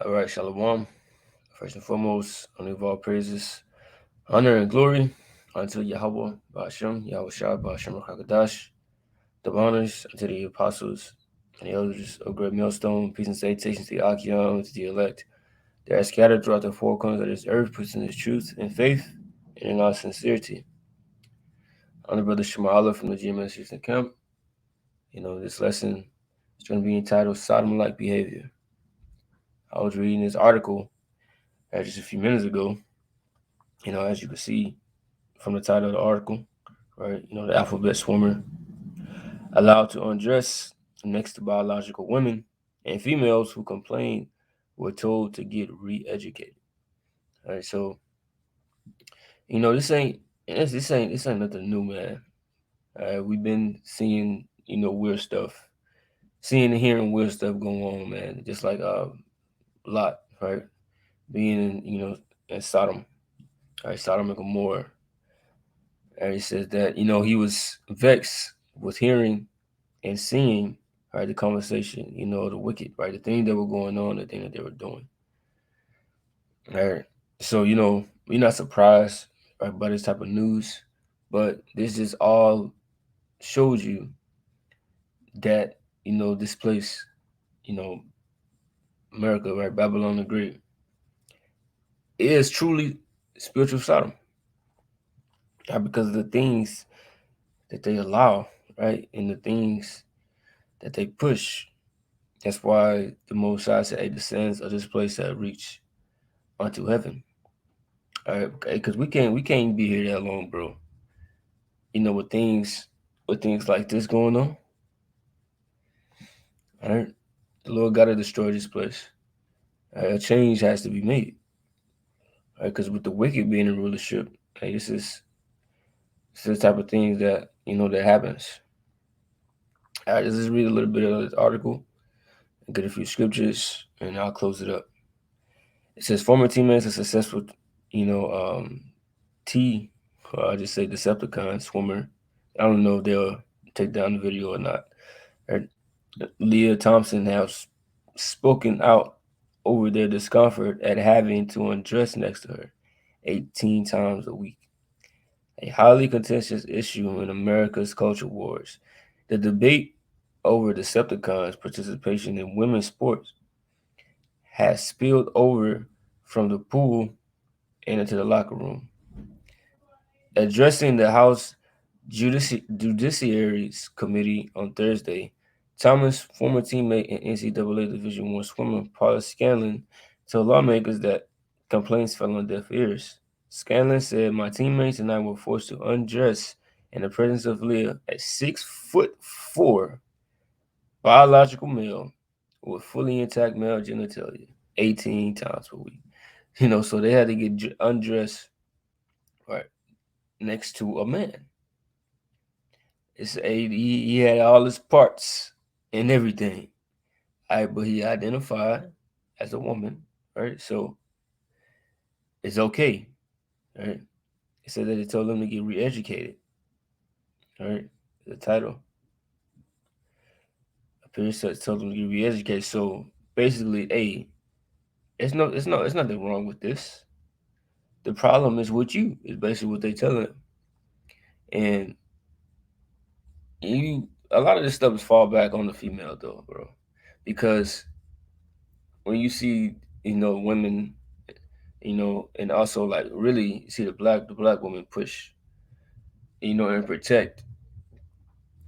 All right, Shalom. First and foremost, only of all praises, honor and glory unto Yahweh, Ba'ashem, Yahweh Shah, Ba'ashem Rakakadash, the honors unto the apostles and the elders of Great Millstone, peace and salutations to the Achion, to the elect. They are scattered throughout the four corners of this earth, preaching this truth in faith and in all sincerity. I'm the brother Shema Allah from the GMS Houston Camp. This lesson is going to be entitled Sodom like behavior. I was reading this article just a few minutes ago. As you can see from the title of the article, right? The alphabet swimmer allowed to undress next to biological women, and females who complained were told to get re-educated. All right, so this ain't nothing new, man. We've been seeing weird stuff, seeing and hearing weird stuff going on, man. Just like Lot, right? Being in Sodom, right? Sodom and Gomorrah. And he says that he was vexed with hearing and seeing, right, the conversation, the wicked, right, the thing that were going on, the thing that they were doing, right. So we're not surprised, right, by this type of news, but this just all shows you that this place, you know, America, right, Babylon the Great, is truly spiritual Sodom, right, because of the things that they allow, right, and the things that they push. That's why the Most High said, "Hey, the sins of this place have reached unto heaven." All right, okay, because we can't be here that long, bro. With things like this going on, all right. The Lord got to destroy this place. A change has to be made, right? Because with the wicked being in rulership, hey, this is the type of things that that happens. All right, let's just read a little bit of this article and get a few scriptures, and I'll close it up. It says former teammates of successful, you know, T, or I'll just say Decepticon swimmer. I don't know if they'll take down the video or not. Right? Leah Thompson has spoken out over their discomfort at having to undress next to her 18 times a week, a highly contentious issue in America's culture wars. The debate over Decepticons' participation in women's sports has spilled over from the pool and into the locker room. Addressing the House Judiciary's Committee on Thursday, Thomas, former teammate and NCAA Division I swimmer Paula Scanlon, told lawmakers that complaints fell on deaf ears. Scanlon said, "My teammates and I were forced to undress in the presence of Leah, a 6'4" biological male with fully intact male genitalia, 18 times per week. So they had to get undressed right next to a man. He had all his parts and everything. All right, but he identified as a woman, right? So it's okay, right? It said that they told him to get re-educated, right? The title appears to told him to get re-educated. So basically, it's nothing wrong with this. The problem is with you. Is basically what they telling him, and a lot of this stuff is fall back on the female though, bro, because when you see women, and also like really see the black woman push, and protect,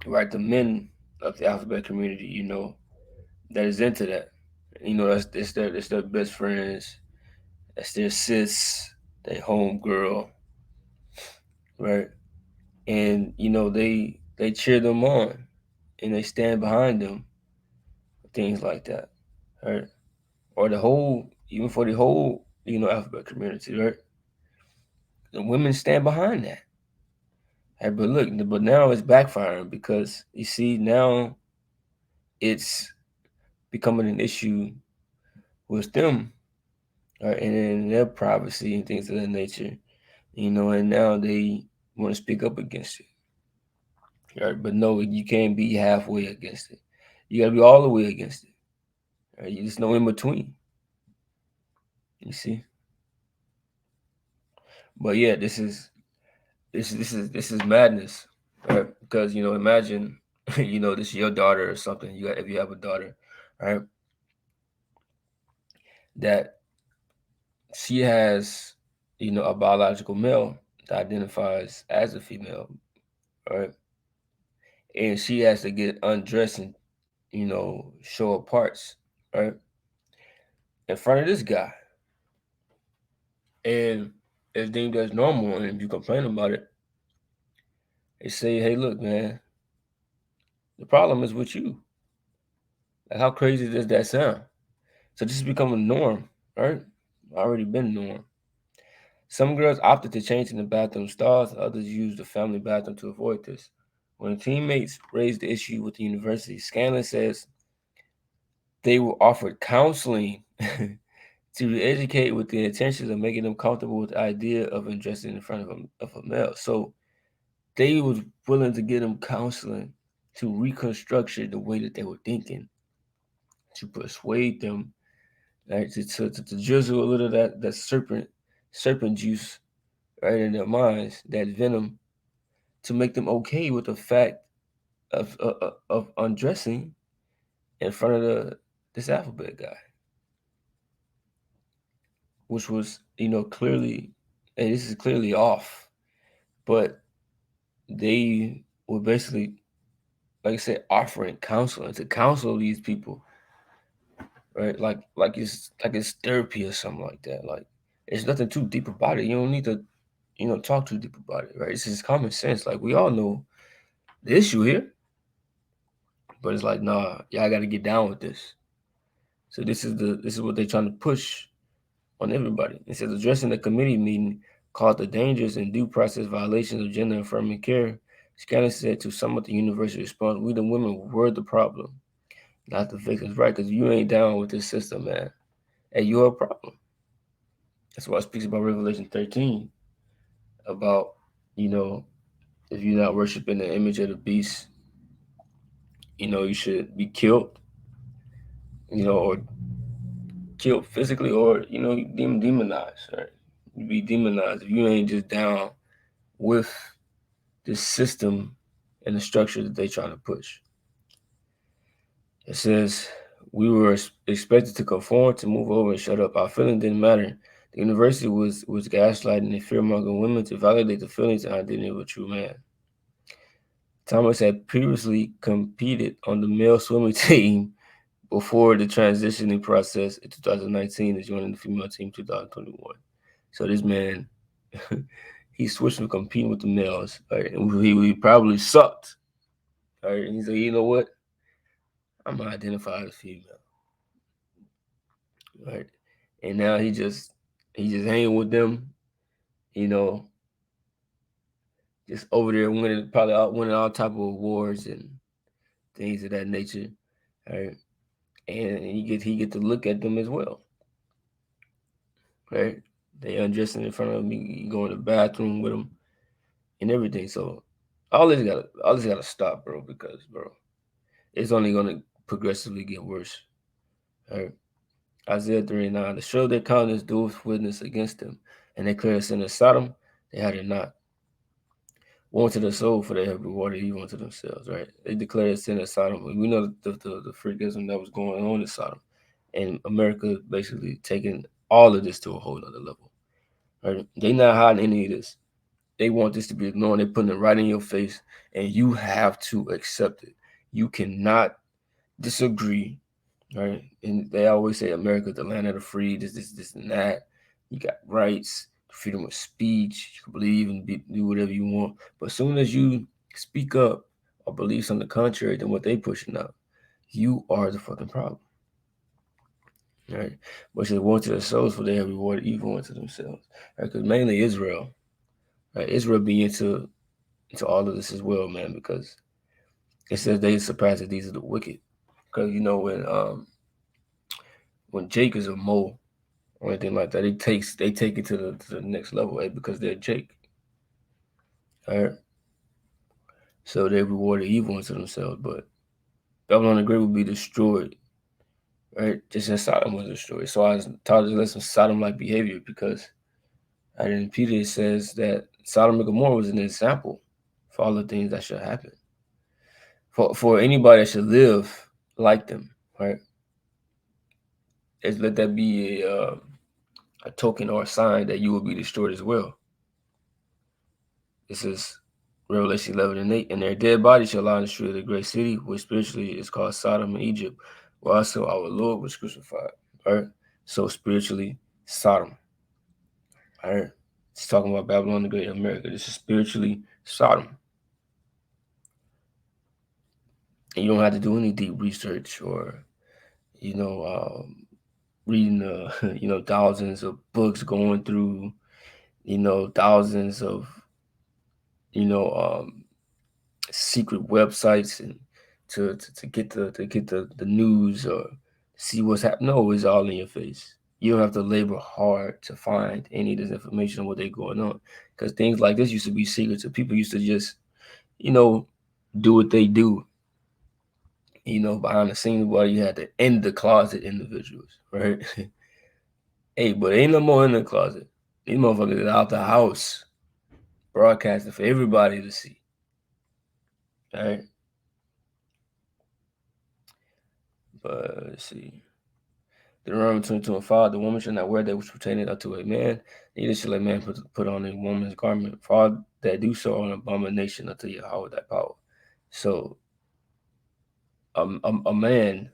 right, the men of the alphabet community, that is into that. That's their best friends, that's their sis, their home girl, right? And they cheer them on and they stand behind them, things like that, right? Or the whole, even for the whole, alphabet community, right? The women stand behind that. Hey, but look, but now it's backfiring because you see now it's becoming an issue with them, right, and in their privacy and things of that nature, and now they want to speak up against it, right? But no, you can't be halfway against it. You got to be all the way against it. Right? You just know in between. You see, but yeah, this is madness, right? Because imagine, this is your daughter or something. You got if you have a daughter, right? That she has, a biological male that identifies as a female, right? And she has to get undressed and show her parts, right, in front of this guy, and it's deemed as normal. And if you complain about it, they say, "Hey, look, man, the problem is with you." Like, how crazy does that sound? So this has become a norm, right? Already been a norm. Some girls opted to change in the bathroom stalls. Others used the family bathroom to avoid this. When teammates raised the issue with the university, Scanlon says they were offered counseling to educate with the intentions of making them comfortable with the idea of undressing in front of a male. So they was willing to get them counseling to reconstruct the way that they were thinking, to persuade them, right, to drizzle a little of that serpent juice right in their minds, that venom, to make them okay with the fact of undressing in front of this alphabet guy, which was clearly, hey, this is clearly off, but they were basically, like I said, offering counseling to counsel these people, right? Like it's therapy or something like that. Like, it's nothing too deep about it. You don't need to, talk too deep about it, right? It's just common sense. Like, we all know the issue here, but it's like, nah, y'all got to get down with this. So this is what they're trying to push on everybody. It says addressing the committee meeting called the dangerous and due process violations of gender affirming care. Scanlon said to some of the university response, "We the women were the problem, not the victims." Right? Because you ain't down with this system, man, and you're a problem. That's why it speaks about Revelation 13 about, you know, if you're not worshiping the image of the beast, you should be killed, or killed physically, or demonized, right? You be demonized if you ain't just down with the system and the structure that they trying to push. It says we were expected to conform, to move over and shut up. Our feeling didn't matter. The university was gaslighting and fear-mongering women to validate the feelings and identity of a true man. Thomas had previously competed on the male swimming team before the transitioning process in 2019 and joining the female team in 2021. So this man, he switched from competing with the males, right? And he probably sucked. All right, and he said, "You know what? I'm gonna identify as female." Right? And now he just hanging with them, you know, just over there winning, probably winning all type of awards and things of that nature. Right? And he get to look at them as well. Right? They undressing in front of me, you go in the bathroom with them and everything. So all this gotta stop, bro, because bro, it's only gonna progressively get worse. Right? Isaiah 39, to show their countenance doeth witness against them, and they declare sin of Sodom, they had it not. Woe to the soul, for they have rewarded evil unto themselves, right? They declared sin of Sodom. We know the freakism that was going on in Sodom. And America basically taking all of this to a whole other level. Right? They not hiding any of this. They want this to be ignored. They're putting it right in your face, and you have to accept it. You cannot disagree, right? And they always say America's the land of the free, this, and that. You got rights, freedom of speech. You can believe and do whatever you want. But as soon as you speak up or believe something contrary than what they pushing out, you are the fucking problem, right? But they want to their souls, for they have rewarded evil unto themselves, right? Because mainly Israel, right? Israel be into all of this as well, man, because it says they surpass it. These are the wicked. Because when Jake is a mole or anything like that, they take it to the next level, right? Because they're Jake. All right. So they rewarded evil unto themselves. But Babylon the Great will be destroyed right? Just as Sodom was destroyed. So I was taught to listen Sodom-like behavior because in Peter it says that Sodom and Gomorrah was an example for all the things that should happen. For anybody that should live like them, right? Is let that be a token or a sign that you will be destroyed as well. This is Revelation 11 and 8. And their dead bodies shall lie in the street of the great city, which spiritually is called Sodom and Egypt, where also our Lord was crucified. Right? So spiritually, Sodom. All right. It's talking about Babylon the Great America. This is spiritually Sodom. And you don't have to do any deep research or, you know, reading, thousands of books, going through, thousands of, you know, secret websites and to get the news or see what's happening. No, it's all in your face. You don't have to labor hard to find any of this information on what they're going on, because things like this used to be secrets. So people used to just, you know, do what they do, behind the scenes while you had the in the closet individuals, right? Hey, but ain't no more in the closet. These motherfuckers are out the house, broadcasting for everybody to see. All right. But let's see. Deuteronomy 22 and 5, the woman shall not wear that which pertaineth unto a man, neither shall a man put on a woman's garment. For all that do so are an abomination unto Yahweh thy power. So a man,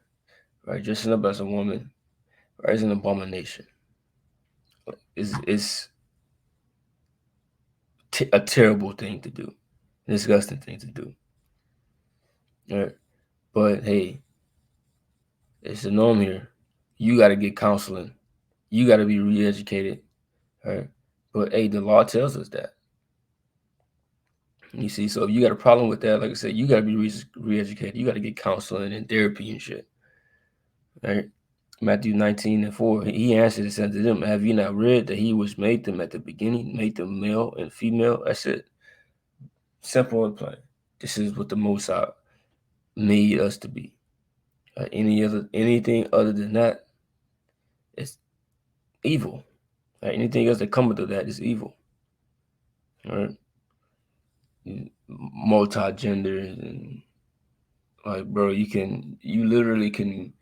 right, dressing up as a woman, right, is an abomination. Is a terrible thing to do, a disgusting thing to do. All right. But hey, it's the norm here. You got to get counseling. You got to be re-educated. Right. But hey, the law tells us that. You see, so if you got a problem with that, like I said, you got to be re-educated. You got to get counseling and therapy and shit. Right. Matthew 19 and 4, he answered and said to them, have you not read that he was made them at the beginning, made them male and female? That's it. Simple and plain. This is what the Most High made us to be. Anything other than that is evil. Anything else that comes to that is evil. All right. Multi-gender and like, bro, you literally can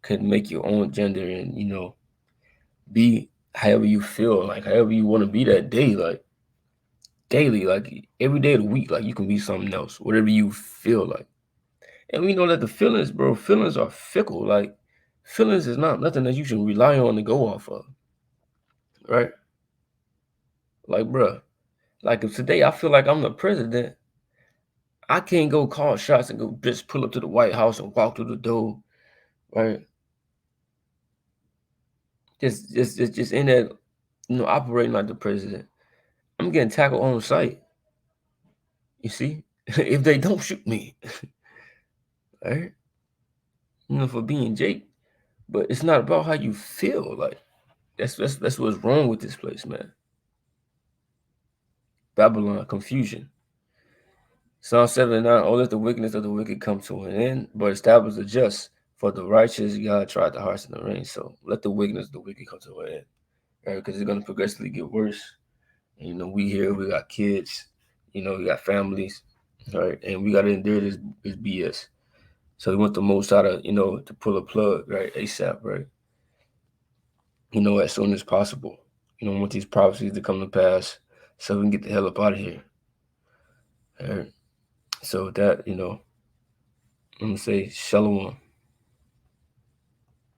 make your own gender and be however you feel, like however you want to be that day, like daily, like every day of the week, like you can be something else, whatever you feel like. And we know that the feelings, bro, feelings are fickle. Like feelings is not nothing that you should rely on to go off of, right? Like, bro, like if today I feel like I'm the president, I can't go call shots and go just pull up to the White House and walk through the door, right? Just in that, operating like the president. I'm getting tackled on sight. You see, if they don't shoot me, right? For being Jake, but it's not about how you feel. Like that's what's wrong with this place, man. Babylon, confusion. Psalm 79, oh, let the wickedness of the wicked come to an end, but establish the just. For the righteous, God tried the hearts and the reins. So let the wickedness of the wicked come to an end, right? Because it's going to progressively get worse. And, we here, we got kids, we got families, right? And we got to endure this BS. So we want the most out of, to pull a plug, right? ASAP, right? As soon as possible. We want these prophecies to come to pass so we can get the hell up out of here. All right. So with that, I'm going to say shalom.